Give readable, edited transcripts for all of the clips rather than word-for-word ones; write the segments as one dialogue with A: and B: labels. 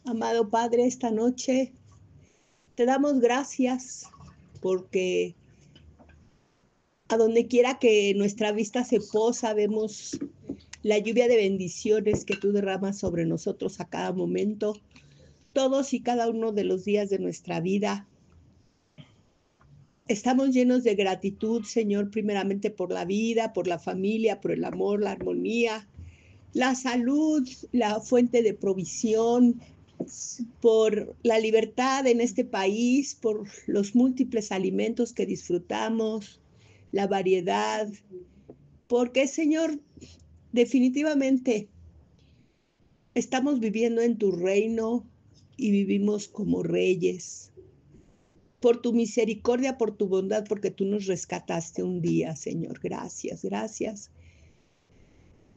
A: Amado Padre, esta noche te damos gracias porque a donde quiera que nuestra vista se posa, vemos la lluvia de bendiciones que tú derramas sobre nosotros a cada momento, todos y cada uno de los días de nuestra vida. Estamos llenos de gratitud, Señor, primeramente por la vida, por la familia, por el amor, la armonía, la salud, la fuente de provisión, por la libertad en este país, por los múltiples alimentos que disfrutamos, la variedad, porque, Señor, definitivamente estamos viviendo en tu reino y vivimos como reyes. Por tu misericordia, por tu bondad, porque tú nos rescataste un día, Señor. Gracias, gracias.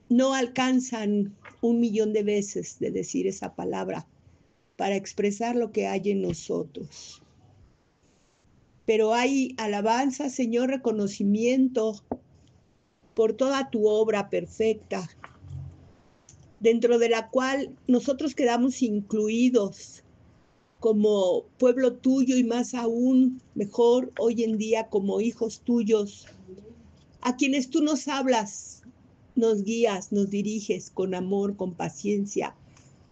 A: No alcanzan 1,000,000 de veces de decir esa palabra para expresar lo que hay en nosotros. Pero hay alabanza, Señor, reconocimiento por toda tu obra perfecta, dentro de la cual nosotros quedamos incluidos como pueblo tuyo y más aún, mejor hoy en día como hijos tuyos, a quienes tú nos hablas, nos guías, nos diriges con amor, con paciencia,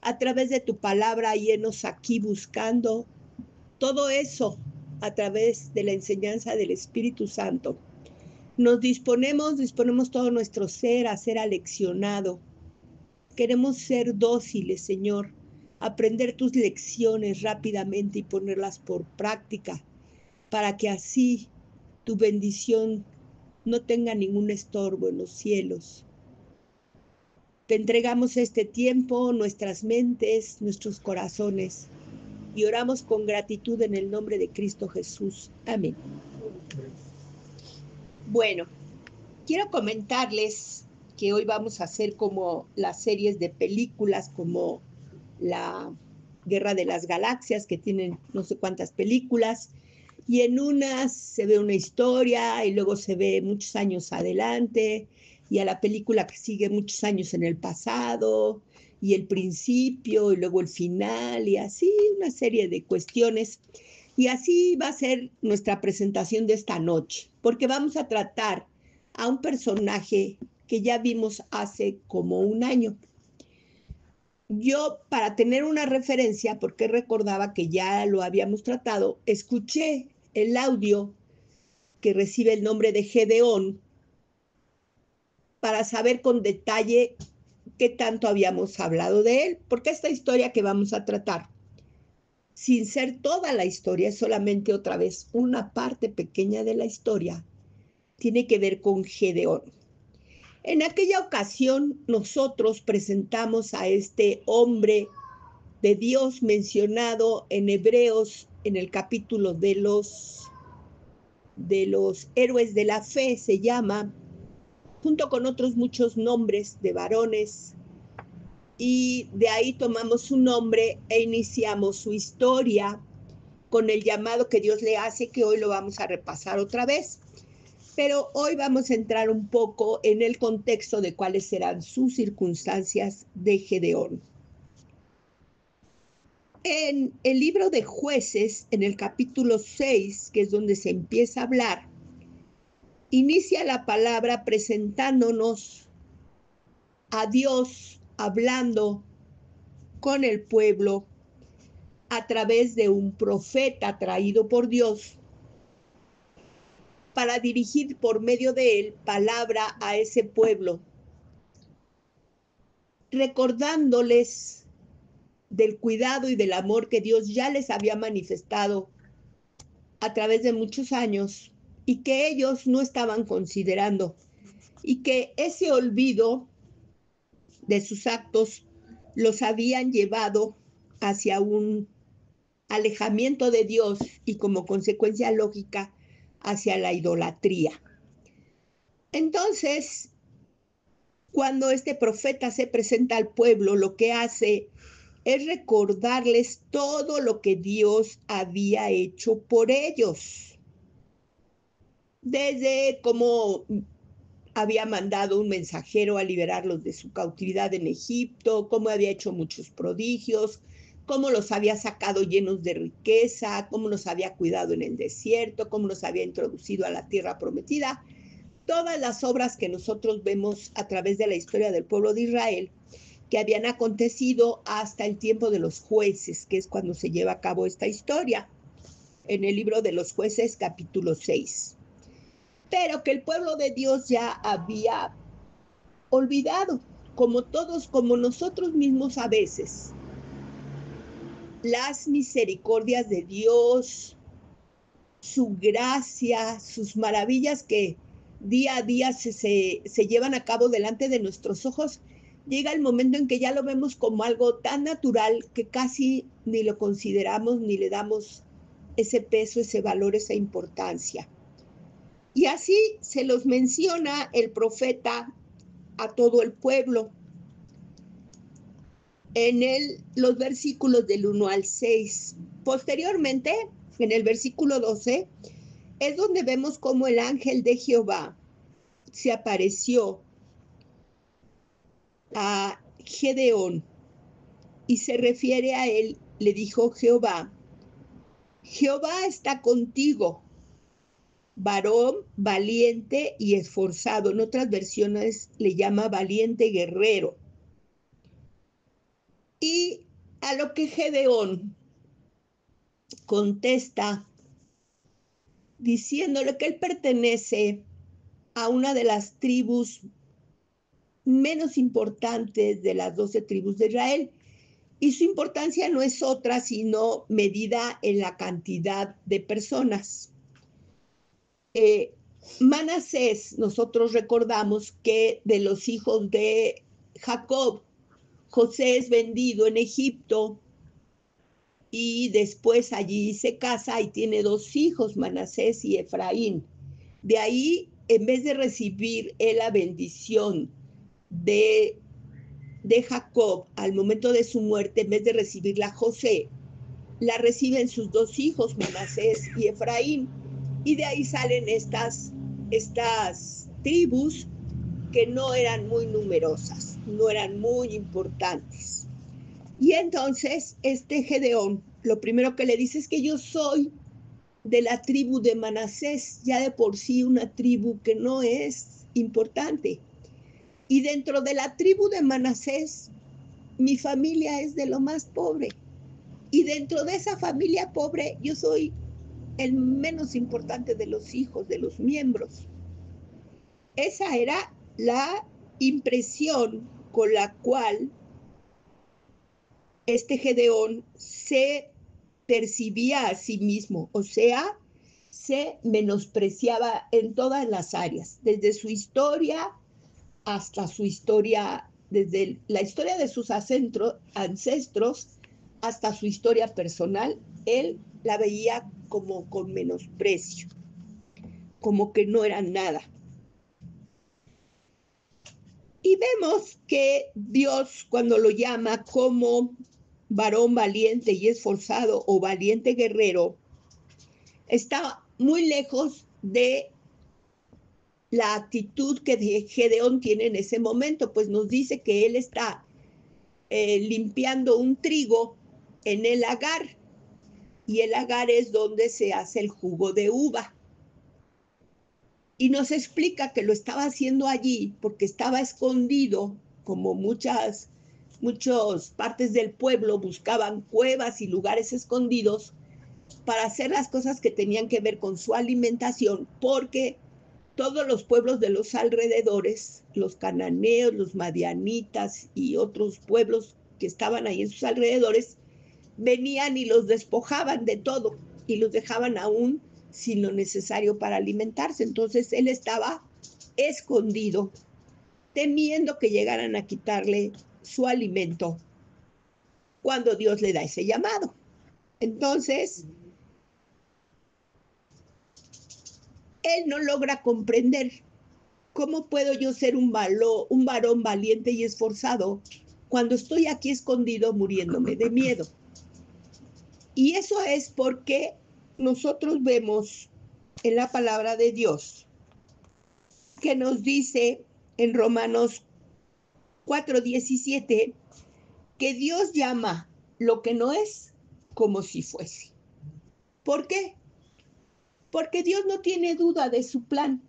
A: a través de tu palabra y henos aquí buscando todo eso a través de la enseñanza del Espíritu Santo. Nos disponemos todo nuestro ser a ser aleccionado. Queremos ser dóciles, Señor, aprender tus lecciones rápidamente y ponerlas por práctica, para que así tu bendición no tenga ningún estorbo en los cielos. Te entregamos este tiempo, nuestras mentes, nuestros corazones, y oramos con gratitud en el nombre de Cristo Jesús. Amén. Bueno, quiero comentarles que hoy vamos a hacer como las series de películas, como la Guerra de las Galaxias, que tienen no sé cuántas películas, y en unas se ve una historia y luego se ve muchos años adelante, y a la película que sigue muchos años en el pasado, y el principio, y luego el final, y así una serie de cuestiones. Y así va a ser nuestra presentación de esta noche, porque vamos a tratar a un personaje que ya vimos hace como un año. Yo, para tener una referencia, porque recordaba que ya lo habíamos tratado, escuché el audio que recibe el nombre de Gedeón para saber con detalle qué tanto habíamos hablado de él, porque esta historia que vamos a tratar, sin ser toda la historia, es solamente otra vez una parte pequeña de la historia, tiene que ver con Gedeón. En aquella ocasión nosotros presentamos a este hombre de Dios mencionado en Hebreos en el capítulo de los héroes de la fe, se llama, junto con otros muchos nombres de varones, y de ahí tomamos su nombre e iniciamos su historia con el llamado que Dios le hace, que hoy lo vamos a repasar otra vez. Pero hoy vamos a entrar un poco en el contexto de cuáles serán sus circunstancias de Gedeón. En el libro de Jueces, en el capítulo 6, que es donde se empieza a hablar, inicia la palabra presentándonos a Dios hablando con el pueblo a través de un profeta traído por Dios para dirigir por medio de él palabra a ese pueblo, recordándoles del cuidado y del amor que Dios ya les había manifestado a través de muchos años y que ellos no estaban considerando, y que ese olvido de sus actos los habían llevado hacia un alejamiento de Dios y como consecuencia lógica hacia la idolatría. Entonces, cuando este profeta se presenta al pueblo, lo que hace es recordarles todo lo que Dios había hecho por ellos. Desde cómo había mandado un mensajero a liberarlos de su cautividad en Egipto, cómo había hecho muchos prodigios, cómo los había sacado llenos de riqueza, cómo los había cuidado en el desierto, cómo los había introducido a la tierra prometida. Todas las obras que nosotros vemos a través de la historia del pueblo de Israel, que habían acontecido hasta el tiempo de los jueces, que es cuando se lleva a cabo esta historia, en el libro de los jueces, capítulo 6. Pero que el pueblo de Dios ya había olvidado, como todos, como nosotros mismos a veces, las misericordias de Dios, su gracia, sus maravillas que día a día se llevan a cabo delante de nuestros ojos, llega el momento en que ya lo vemos como algo tan natural que casi ni lo consideramos ni le damos ese peso, ese valor, esa importancia. Y así se los menciona el profeta a todo el pueblo en los versículos del 1 al 6. Posteriormente, en el versículo 12, es donde vemos cómo el ángel de Jehová se apareció a Gedeón y se refiere a él, le dijo Jehová, Jehová está contigo, varón valiente y esforzado. En otras versiones le llama valiente guerrero. Y a lo que Gedeón contesta diciéndole que él pertenece a una de las tribus menos importantes de las 12 tribus de Israel. Y su importancia no es otra, sino medida en la cantidad de personas. Manasés, nosotros recordamos que de los hijos de Jacob, José es vendido en Egipto y después allí se casa y tiene 2 hijos, Manasés y Efraín. De ahí, en vez de recibir la bendición de Jacob al momento de su muerte, en vez de recibirla José, la reciben sus 2 hijos, Manasés y Efraín. Y de ahí salen estas tribus que no eran muy numerosas, no eran muy importantes. Y entonces Gedeón, lo primero que le dice es que yo soy de la tribu de Manasés, ya de por sí una tribu que no es importante. Y dentro de la tribu de Manasés, mi familia es de lo más pobre. Y dentro de esa familia pobre, yo soy el menos importante de los hijos, de los miembros. Esa era la impresión con la cual Gedeón se percibía a sí mismo, o sea, se menospreciaba en todas las áreas, desde su historia hasta su historia, desde la historia de sus ancestros hasta su historia personal, él la veía como con menosprecio, como que no era nada. Y vemos que Dios, cuando lo llama como varón valiente y esforzado o valiente guerrero, está muy lejos de la actitud que Gedeón tiene en ese momento, pues nos dice que él está limpiando un trigo en el lagar, y el lagar es donde se hace el jugo de uva. Y nos explica que lo estaba haciendo allí porque estaba escondido, como muchas partes del pueblo buscaban cuevas y lugares escondidos para hacer las cosas que tenían que ver con su alimentación, porque todos los pueblos de los alrededores, los cananeos, los madianitas y otros pueblos que estaban ahí en sus alrededores, venían y los despojaban de todo y los dejaban aún sin lo necesario para alimentarse. Entonces él estaba escondido, temiendo que llegaran a quitarle su alimento cuando Dios le da ese llamado. Entonces, él no logra comprender cómo puedo yo ser un varón valiente y esforzado cuando estoy aquí escondido muriéndome de miedo. Y eso es porque nosotros vemos en la palabra de Dios que nos dice en Romanos 4:17 que Dios llama lo que no es como si fuese. ¿Por qué? Porque Dios no tiene duda de su plan.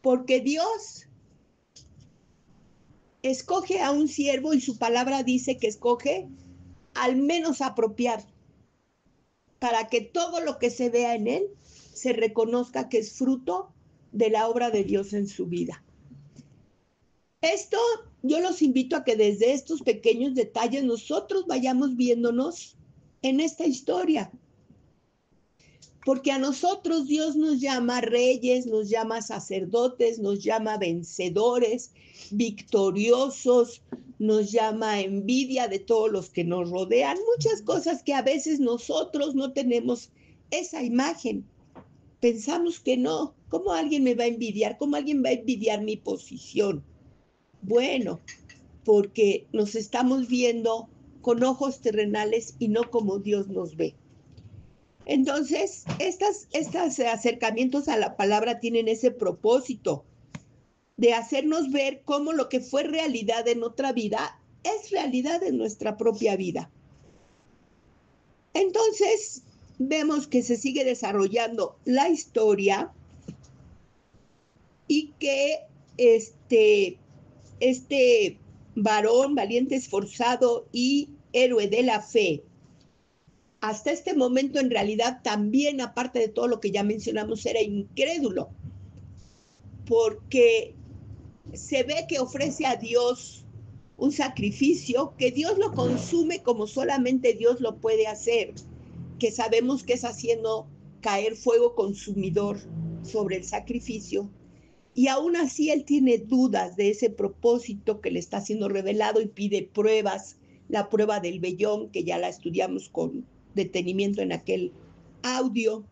A: Porque Dios escoge a un siervo y su palabra dice que escoge al menos apropiado, para que todo lo que se vea en él se reconozca que es fruto de la obra de Dios en su vida. Esto yo los invito a que desde estos pequeños detalles nosotros vayamos viéndonos en esta historia. Porque a nosotros Dios nos llama reyes, nos llama sacerdotes, nos llama vencedores, victoriosos, nos llama envidia de todos los que nos rodean. Muchas cosas que a veces nosotros no tenemos esa imagen. Pensamos que no. ¿Cómo alguien me va a envidiar? ¿Cómo alguien va a envidiar mi posición? Bueno, porque nos estamos viendo con ojos terrenales y no como Dios nos ve. Entonces, estos acercamientos a la palabra tienen ese propósito de hacernos ver cómo lo que fue realidad en otra vida es realidad en nuestra propia vida. Entonces, vemos que se sigue desarrollando la historia y que este varón valiente, esforzado y héroe de la fe, hasta este momento en realidad también, aparte de todo lo que ya mencionamos, era incrédulo, porque se ve que ofrece a Dios un sacrificio, que Dios lo consume como solamente Dios lo puede hacer, que sabemos que es haciendo caer fuego consumidor sobre el sacrificio, y aún así él tiene dudas de ese propósito que le está siendo revelado y pide pruebas, la prueba del vellón, que ya la estudiamos con detenimiento en aquel audio.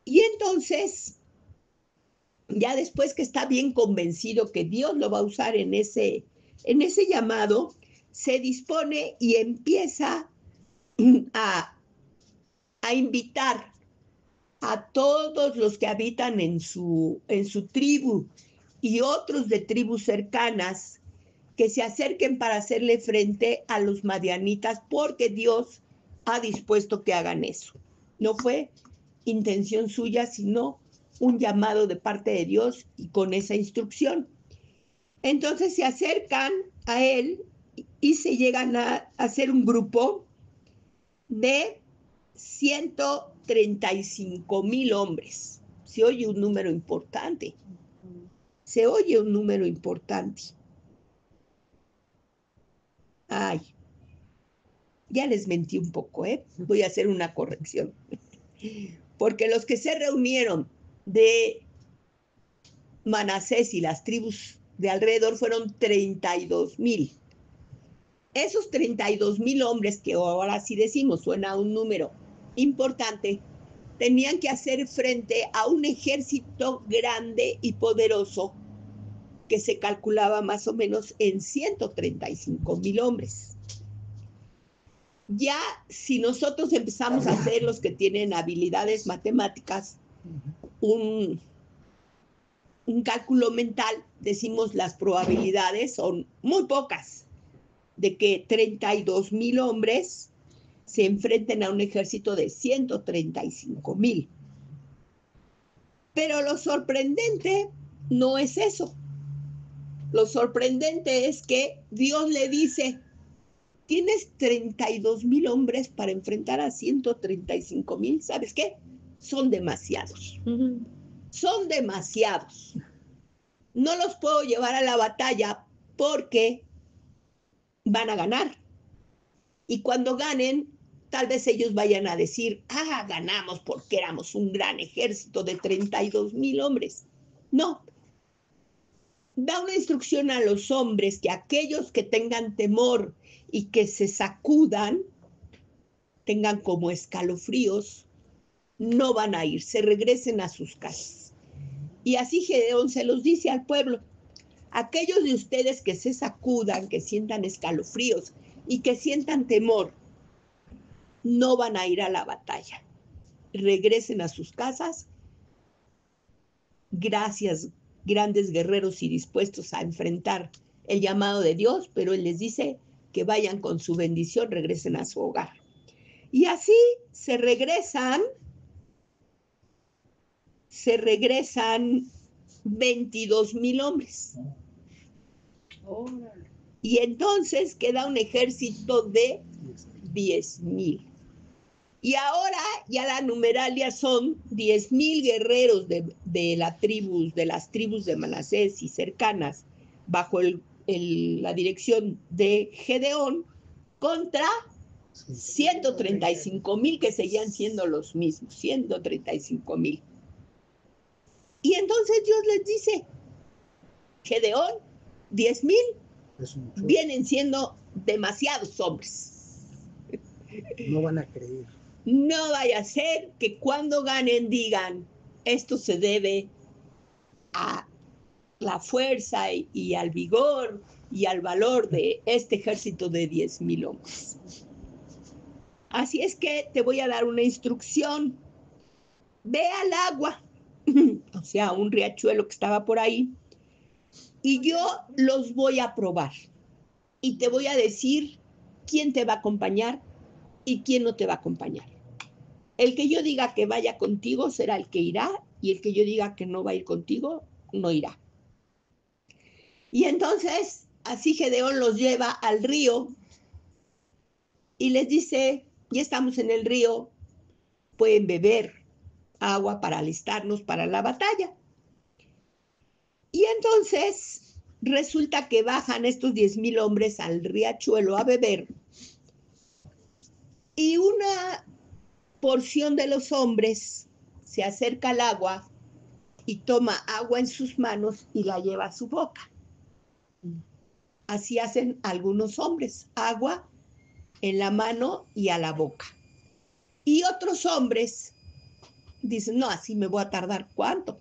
A: Y entonces, ya después que está bien convencido que Dios lo va a usar en ese llamado, se dispone y empieza a invitar a todos los que habitan en su tribu y otros de tribus cercanas que se acerquen para hacerle frente a los madianitas, porque Dios ha dispuesto que hagan eso. No fue intención suya, sino un llamado de parte de Dios y con esa instrucción. Entonces se acercan a él y se llegan a hacer un grupo de 135,000 hombres. Se oye un número importante. Se oye un número importante. Ay, ya les mentí un poco, ¿eh? Voy a hacer una corrección. Porque los que se reunieron de Manasés y las tribus de alrededor fueron 32,000. Esos 32,000 hombres, que ahora sí decimos, suena un número importante, tenían que hacer frente a un ejército grande y poderoso que se calculaba más o menos en 135,000 hombres. Ya si nosotros empezamos a hacer, los que tienen habilidades matemáticas, un cálculo mental, decimos las probabilidades son muy pocas de que 32,000 hombres se enfrenten a un ejército de 135,000. Pero lo sorprendente no es eso. Lo sorprendente es que Dios le dice: tienes 32,000 hombres para enfrentar a 135,000. ¿Sabes qué? Son demasiados. Son demasiados. No los puedo llevar a la batalla porque van a ganar. Y cuando ganen, tal vez ellos vayan a decir: ganamos porque éramos un gran ejército de 32,000 hombres. No. Da una instrucción a los hombres que aquellos que tengan temor y que se sacudan, tengan como escalofríos, no van a ir, se regresen a sus casas. Y así Gedeón se los dice al pueblo: aquellos de ustedes que se sacudan, que sientan escalofríos y que sientan temor, no van a ir a la batalla. Regresen a sus casas. Gracias, grandes guerreros y dispuestos a enfrentar el llamado de Dios, pero Él les dice que vayan con su bendición, regresen a su hogar. Y así se regresan 22,000 hombres. Y entonces queda un ejército de 10,000. Y ahora ya la numeralia son 10,000 guerreros de las tribus de Manasés y cercanas, bajo la dirección de Gedeón, contra 135,000 que seguían siendo los mismos, 135,000. Y entonces Dios les dice, Gedeón, 10,000 vienen siendo demasiados hombres.
B: No van a creer.
A: No vaya a ser que cuando ganen digan, esto se debe a la fuerza y al vigor y al valor de este ejército de 10,000 hombres. Así es que te voy a dar una instrucción. Ve al agua, o sea, un riachuelo que estaba por ahí, y yo los voy a probar. Y te voy a decir quién te va a acompañar y quién no te va a acompañar. El que yo diga que vaya contigo será el que irá, y el que yo diga que no va a ir contigo, no irá. Y entonces, así Gedeón los lleva al río y les dice, ya estamos en el río, pueden beber agua para alistarnos para la batalla. Y entonces resulta que bajan estos 10,000 hombres al riachuelo a beber, y una porción de los hombres se acerca al agua y toma agua en sus manos y la lleva a su boca. Así hacen algunos hombres, agua en la mano y a la boca. Y otros hombres dicen, no, así me voy a tardar, ¿cuánto?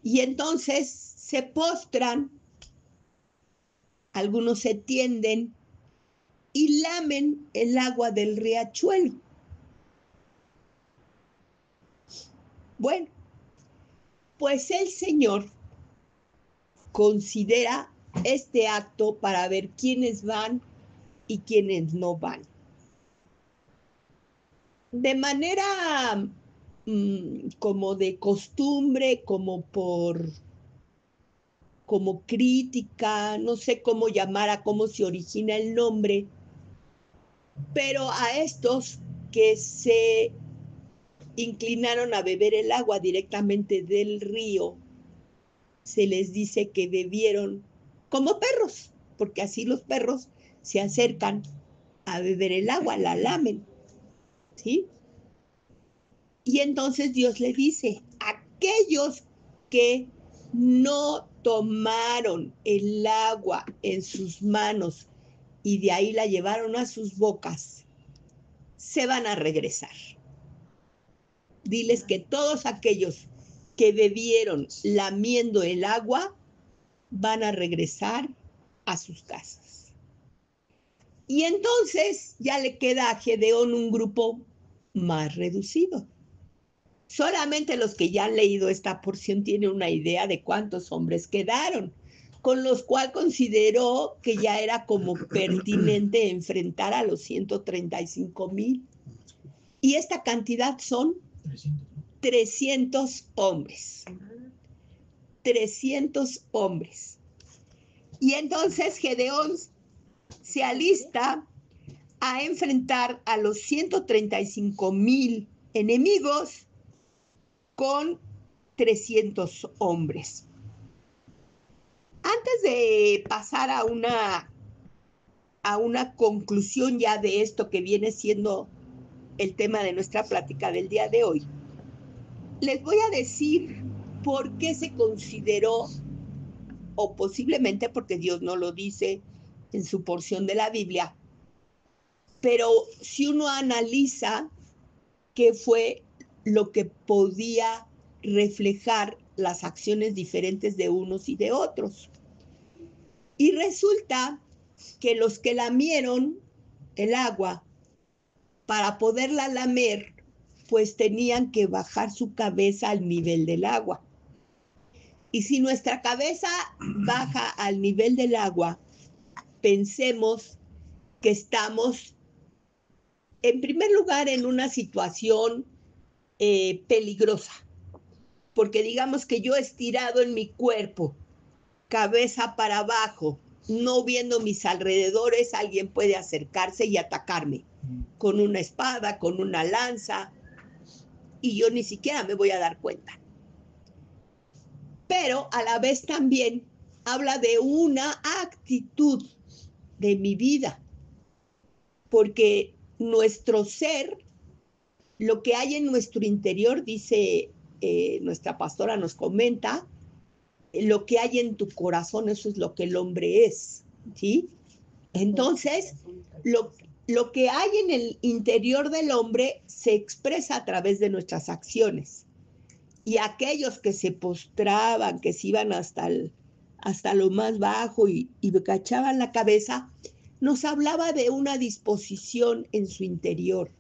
A: Y entonces se postran, algunos se tienden y lamen el agua del riachuelo. Bueno, pues el Señor considera este acto para ver quiénes van y quiénes no van. De manera como de costumbre, como crítica, no sé cómo llamar a cómo se origina el nombre, pero a estos que se inclinaron a beber el agua directamente del río, se les dice que bebieron como perros, porque así los perros se acercan a beber el agua, la lamen, ¿sí? Y entonces Dios le dice, aquellos que no tomaron el agua en sus manos y de ahí la llevaron a sus bocas, se van a regresar. Diles que todos aquellos que bebieron lamiendo el agua van a regresar a sus casas. Y entonces ya le queda a Gedeón un grupo más reducido. Solamente los que ya han leído esta porción tienen una idea de cuántos hombres quedaron, con los cuales consideró que ya era como pertinente enfrentar a los 135,000. Y esta cantidad son 300 hombres. 300 hombres. Y entonces Gedeón se alista a enfrentar a los 135,000 enemigos con 300 hombres. Antes de pasar a una conclusión ya de esto que viene siendo el tema de nuestra plática del día de hoy, les voy a decir por qué se consideró, o posiblemente porque Dios no lo dice en su porción de la Biblia, pero si uno analiza qué fue lo que podía reflejar las acciones diferentes de unos y de otros. Y resulta que los que lamieron el agua, para poderla lamer, pues tenían que bajar su cabeza al nivel del agua. Y si nuestra cabeza baja al nivel del agua, pensemos que estamos, en primer lugar, en una situación peligrosa, porque digamos que yo estirado en mi cuerpo, cabeza para abajo, no viendo mis alrededores, alguien puede acercarse y atacarme con una espada, con una lanza, y yo ni siquiera me voy a dar cuenta. Pero a la vez también habla de una actitud de mi vida, porque nuestro ser, lo que hay en nuestro interior, dice nuestra pastora, nos comenta, lo que hay en tu corazón, eso es lo que el hombre es, ¿sí? Entonces, lo que hay en el interior del hombre se expresa a través de nuestras acciones. Y aquellos que se postraban, que se iban hasta lo más bajo y cachaban la cabeza, nos hablaba de una disposición en su interior.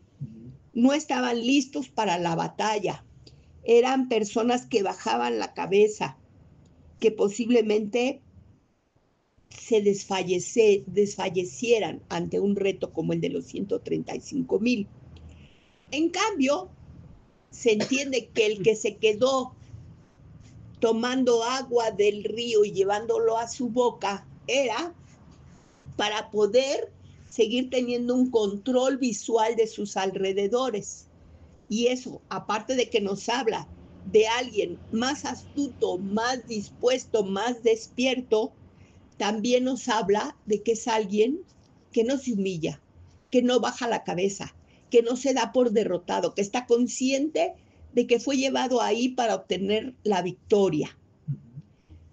A: No estaban listos para la batalla. Eran personas que bajaban la cabeza, que posiblemente se desfallecieran ante un reto como el de los 135,000. En cambio, se entiende que el que se quedó tomando agua del río y llevándolo a su boca era para poder seguir teniendo un control visual de sus alrededores. Y eso, aparte de que nos habla de alguien más astuto, más dispuesto, más despierto, también nos habla de que es alguien que no se humilla, que no baja la cabeza, que no se da por derrotado, que está consciente de que fue llevado ahí para obtener la victoria.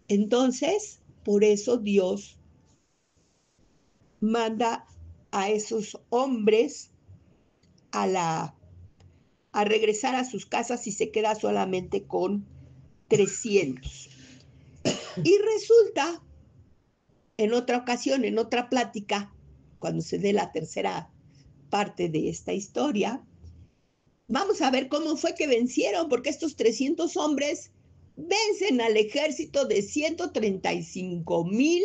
A: Entonces, por eso Dios manda a esos hombres a regresar a sus casas y se queda solamente con 300. Y resulta, en otra ocasión, en otra plática, cuando se dé la tercera parte de esta historia, vamos a ver cómo fue que vencieron, porque estos 300 hombres vencen al ejército de 135,000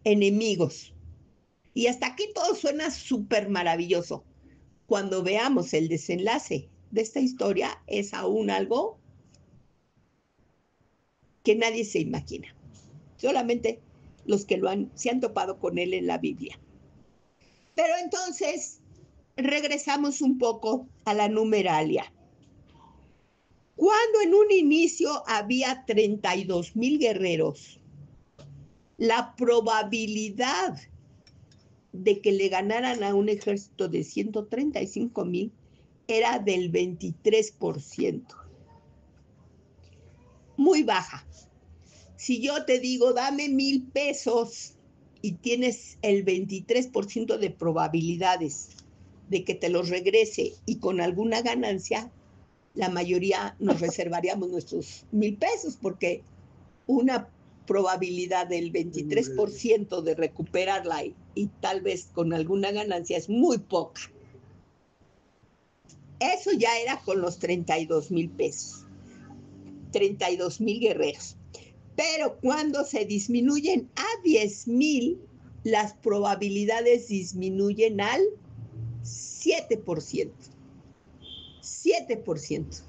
A: enemigos. Y hasta aquí todo suena súper maravilloso. Cuando veamos el desenlace de esta historia, es aún algo que nadie se imagina. Solamente los que se han topado con él en la Biblia. Pero entonces, regresamos un poco a la numeralia. Cuando en un inicio había 32,000 guerreros, la probabilidad de que le ganaran a un ejército de 135,000 era del 23%. Muy baja. Si yo te digo, dame 1,000 pesos y tienes el 23% de probabilidades de que te los regrese y con alguna ganancia, la mayoría nos reservaríamos nuestros 1,000 pesos porque una probabilidad del 23% de recuperarla y tal vez con alguna ganancia es muy poca. Eso ya era con los 32,000 pesos, 32,000 guerreros. Pero cuando se disminuyen a 10,000, las probabilidades disminuyen al 7%. 7%.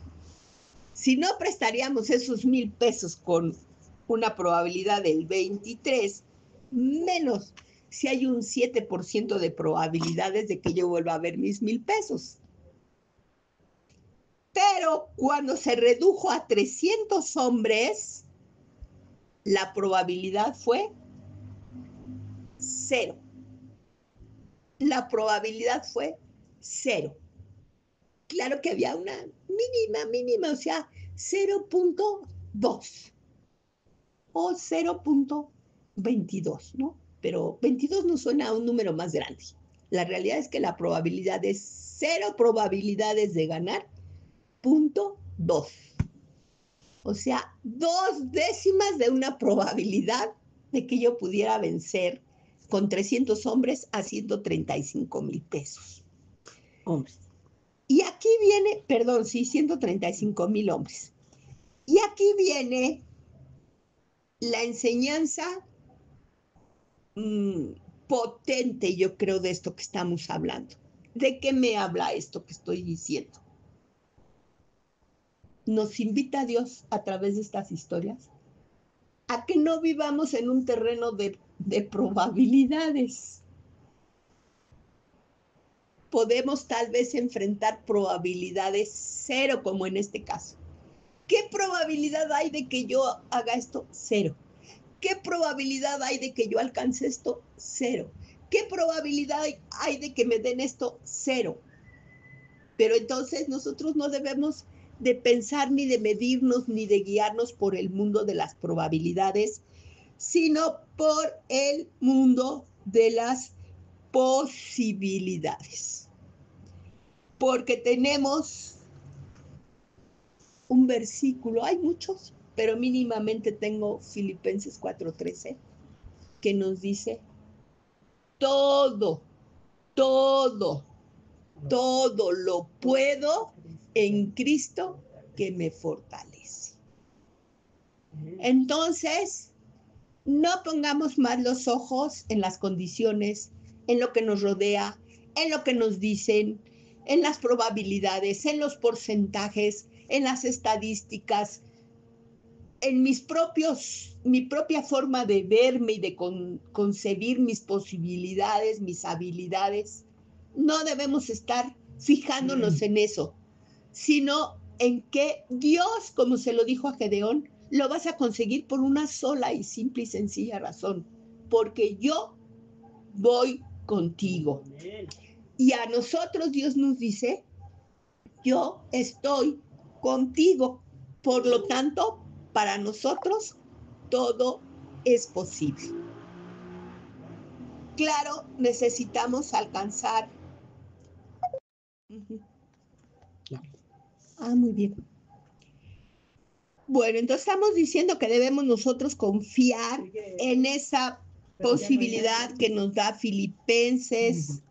A: Si no prestaríamos esos 1,000 pesos con una probabilidad del 23, menos si hay un 7% de probabilidades de que yo vuelva a ver mis 1,000 pesos. Pero cuando se redujo a 300 hombres, la probabilidad fue 0. La probabilidad fue 0. Claro que había una mínima, o sea, 0.2 o 0.22, ¿no? Pero 22 nos suena a un número más grande. La realidad es que la probabilidad es 0 probabilidades de ganar, 0.2. O sea, 2/10 de una probabilidad de que yo pudiera vencer con 300 hombres a 135,000 pesos. Hombres. Y aquí viene, perdón, sí, 135,000 hombres. Y aquí viene la enseñanza potente, yo creo, de esto que estamos hablando. ¿De qué me habla esto que estoy diciendo? Nos invita a Dios a través de estas historias a que no vivamos en un terreno de probabilidades. Podemos tal vez enfrentar probabilidades cero, como en este caso. ¿Qué probabilidad hay de que yo haga esto? Cero. ¿Qué probabilidad hay de que yo alcance esto? Cero. ¿Qué probabilidad hay de que me den esto? Cero. Pero entonces nosotros no debemos de pensar ni de medirnos ni de guiarnos por el mundo de las probabilidades, sino por el mundo de las posibilidades. Porque tenemos un versículo, hay muchos, pero mínimamente tengo Filipenses 4:13, que nos dice, todo lo puedo en Cristo que me fortalece. Entonces, no pongamos más los ojos en las condiciones, en lo que nos rodea, en lo que nos dicen, en las probabilidades, en los porcentajes, en las estadísticas, en mi propia forma de verme y de concebir mis posibilidades, mis habilidades. No debemos estar fijándonos en eso, sino en que Dios, como se lo dijo a Gedeón, lo vas a conseguir por una sola y simple y sencilla razón, porque yo voy contigo. Y a nosotros Dios nos dice, yo estoy contigo. Por lo tanto, para nosotros todo es posible. Claro, necesitamos alcanzar. Muy bien. Bueno, entonces estamos diciendo que debemos nosotros confiar en esa posibilidad que nos da Filipenses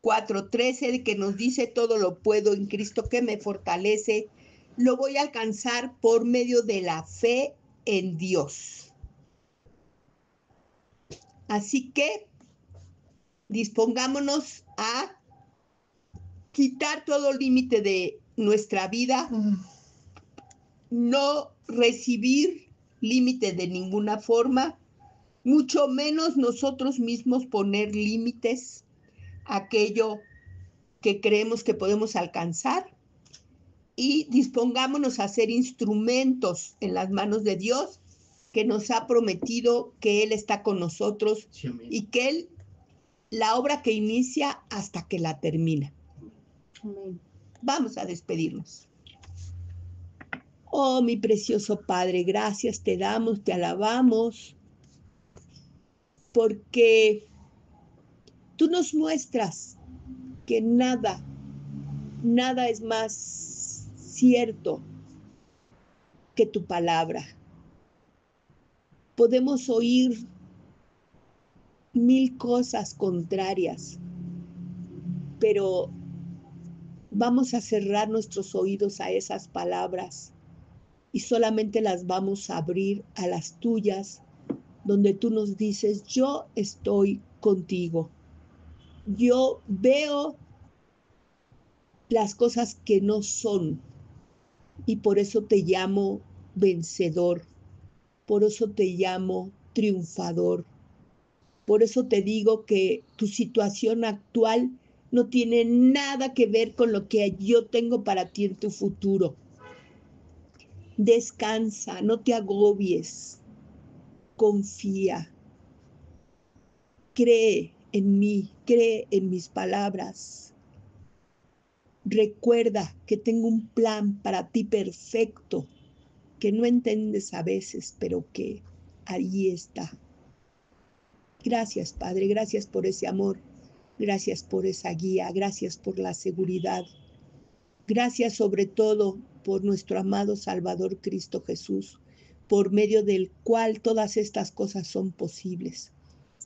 A: 4:13, que nos dice todo lo puedo en Cristo que me fortalece. Lo voy a alcanzar por medio de la fe en Dios. Así que dispongámonos a quitar todo límite de nuestra vida, no recibir límite de ninguna forma, mucho menos nosotros mismos poner límites a aquello que creemos que podemos alcanzar, y dispongámonos a ser instrumentos en las manos de Dios, que nos ha prometido que Él está con nosotros, sí, y que Él, la obra que inicia hasta que la termina. Amén. Vamos a despedirnos. Oh, mi precioso Padre, gracias te damos, te alabamos, porque tú nos muestras que nada es más cierto que tu palabra. Podemos oír 1000 cosas contrarias, pero vamos a cerrar nuestros oídos a esas palabras y solamente las vamos a abrir a las tuyas, donde tú nos dices, yo estoy contigo. Yo veo las cosas que no son, y por eso te llamo vencedor, por eso te llamo triunfador, por eso te digo que tu situación actual no tiene nada que ver con lo que yo tengo para ti en tu futuro. Descansa, no te agobies, confía, cree en mí, cree en mis palabras. Recuerda que tengo un plan para ti perfecto, que no entiendes a veces, pero que ahí está. Gracias, Padre, gracias por ese amor, gracias por esa guía, gracias por la seguridad. Gracias sobre todo por nuestro amado Salvador Cristo Jesús, por medio del cual todas estas cosas son posibles.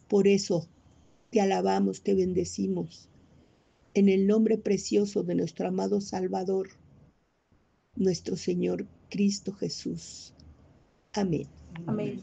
A: Por eso te alabamos, te bendecimos, en el nombre precioso de nuestro amado Salvador, nuestro Señor Cristo Jesús. Amén.
C: Amén.